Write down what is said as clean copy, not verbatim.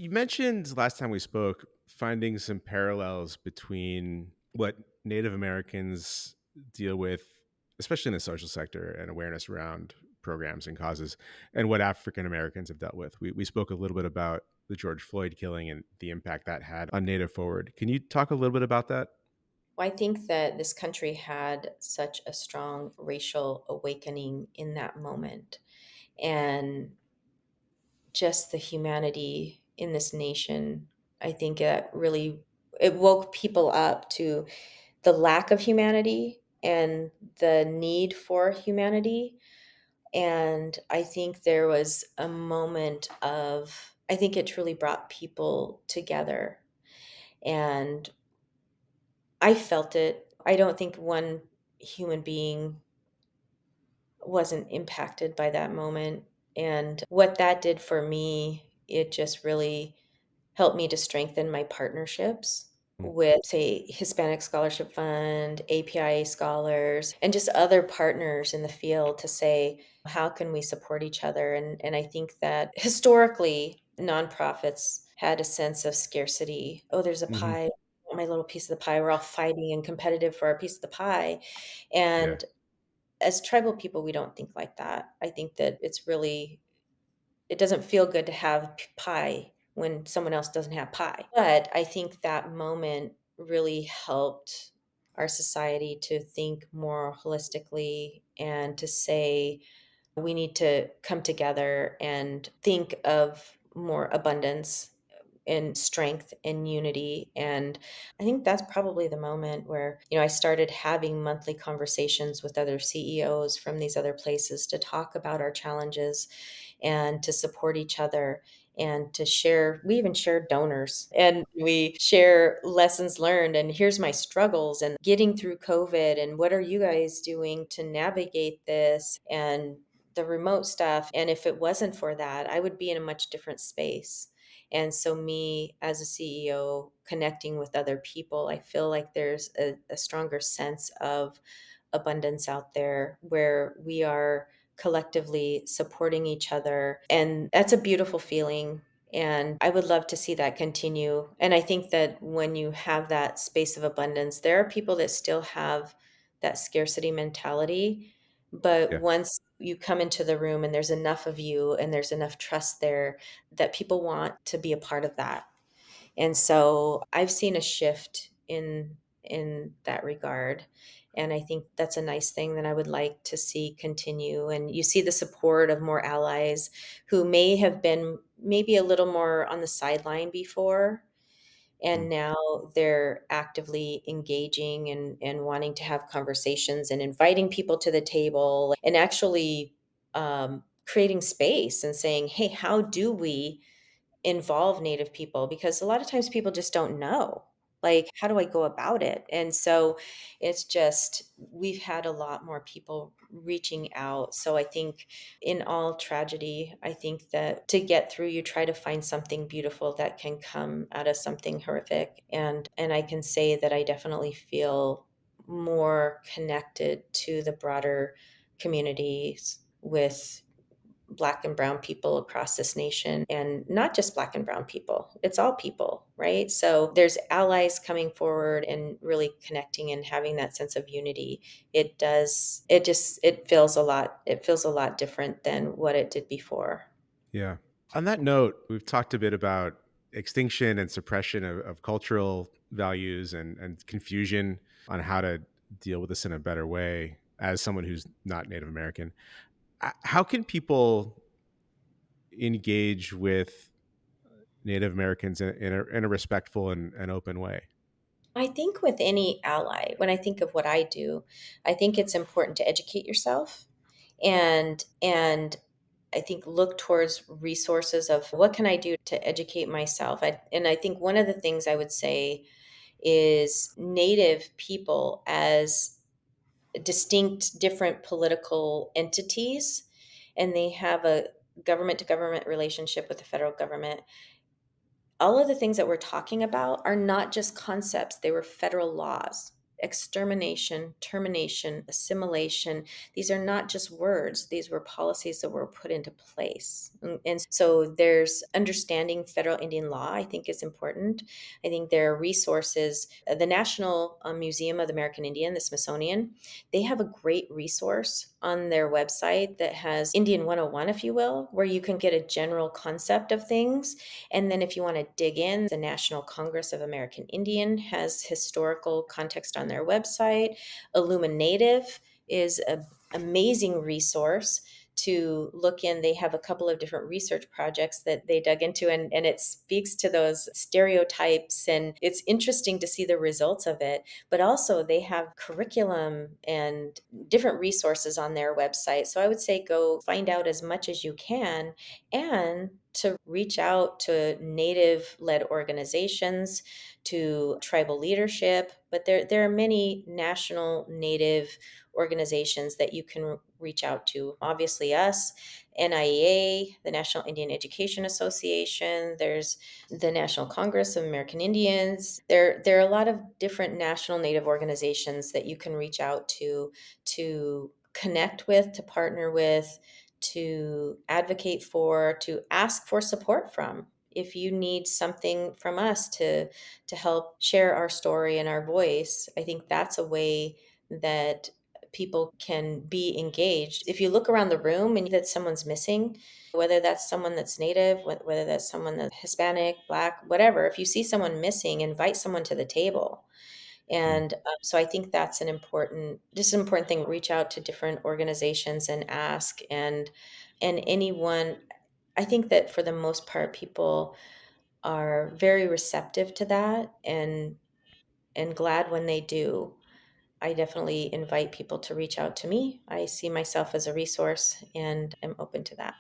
You mentioned last time we spoke finding some parallels between what Native Americans deal with, especially in the social sector and awareness around programs and causes, and what African Americans have dealt with. We spoke a little bit about the George Floyd killing and the impact that had on Native Forward. Can you talk a little bit about that? Well, I think that this country had such a strong racial awakening in that moment. And just the humanity in this nation, I think it woke people up to the lack of humanity and the need for humanity. And I think there was a moment of I think it truly brought people together. And I felt it. I don't think one human being wasn't impacted by that moment. And what that did for me, it just really helped me to strengthen my partnerships Mm. with, say, Hispanic Scholarship Fund, APIA scholars, and just other partners in the field to say, how can we support each other? And I think that historically, nonprofits had a sense of scarcity. Oh, there's a Hmm. pie, my little piece of the pie. We're all fighting and competitive for our piece of the pie. Yeah. And as tribal people, we don't think like that. I think that it doesn't feel good to have pie when someone else doesn't have pie. But I think that moment really helped our society to think more holistically and to say we need to come together and think of more abundance and strength and unity. And I think that's probably the moment where, I started having monthly conversations with other CEOs from these other places to talk about our challenges and to support each other and to share. We even share donors and we share lessons learned and here's my struggles and getting through COVID and what are you guys doing to navigate this and the remote stuff. And if it wasn't for that, I would be in a much different space. And so, me as a CEO connecting with other people, I feel like there's a stronger sense of abundance out there where we are collectively supporting each other. And that's a beautiful feeling. And I would love to see that continue. And I think that when you have that space of abundance, there are people that still have that scarcity mentality. But Yeah. once you come into the room and there's enough of you and there's enough trust there, that people want to be a part of that. And so I've seen a shift in that regard. And I think that's a nice thing that I would like to see continue. And you see the support of more allies who may have been maybe a little more on the sideline before. Mm. And now they're actively engaging and wanting to have conversations and inviting people to the table and actually creating space and saying, hey, how do we involve Native people? Because a lot of times people just don't know. Like, how do I go about it? And so it's just, we've had a lot more people reaching out. So I think in all tragedy, I think that to get through, you try to find something beautiful that can come out of something horrific. And I can say that I definitely feel more connected to the broader communities with Black and brown people across this nation, and not just Black and brown people, it's all people, right? So there's allies coming forward and really connecting and having that sense of unity. It feels a lot different than what it did before. Yeah. On that note, we've talked a bit about extinction and suppression of cultural values and confusion on how to deal with this in a better way as someone who's not Native American. How can people engage with Native Americans in a respectful and open way? I think with any ally, when I think of what I do, I think it's important to educate yourself and I think look towards resources of what can I do to educate myself. And I think one of the things I would say is Native people as distinct, different political entities, and they have a government to government relationship with the federal government. All of the things that we're talking about are not just concepts, they were federal laws. extermination, termination, assimilation. These are not just words, these were policies that were put into place. And so there's understanding federal Indian law, I think, is important. I think there are resources. The National Museum of the American Indian, the Smithsonian, they have a great resource on their website that has Indian 101, if you will, where you can get a general concept of things. And then if you want to dig in, the National Congress of American Indian has historical context on their website. Illuminative is an amazing resource to look in. They have a couple of different research projects that they dug into, and it speaks to those stereotypes. And it's interesting to see the results of it. But also, they have curriculum and different resources on their website. So I would say go find out as much as you can and to reach out to Native led organizations, to tribal leadership. But there are many national Native organizations that you can reach out to. Obviously, us, NIEA, the National Indian Education Association, there's the National Congress of American Indians. There are a lot of different national Native organizations that you can reach out to connect with, to partner with, to advocate for, to ask for support from. If you need something from us to help share our story and our voice, I think that's a way that people can be engaged. If you look around the room and that someone's missing, whether that's someone that's Native, whether that's someone that's Hispanic, Black, whatever, if you see someone missing, invite someone to the table. Mm. And so I think that's just an important thing. Reach out to different organizations and ask, and anyone. I think that for the most part, people are very receptive to that, and glad when they do. I definitely invite people to reach out to me. I see myself as a resource and am open to that.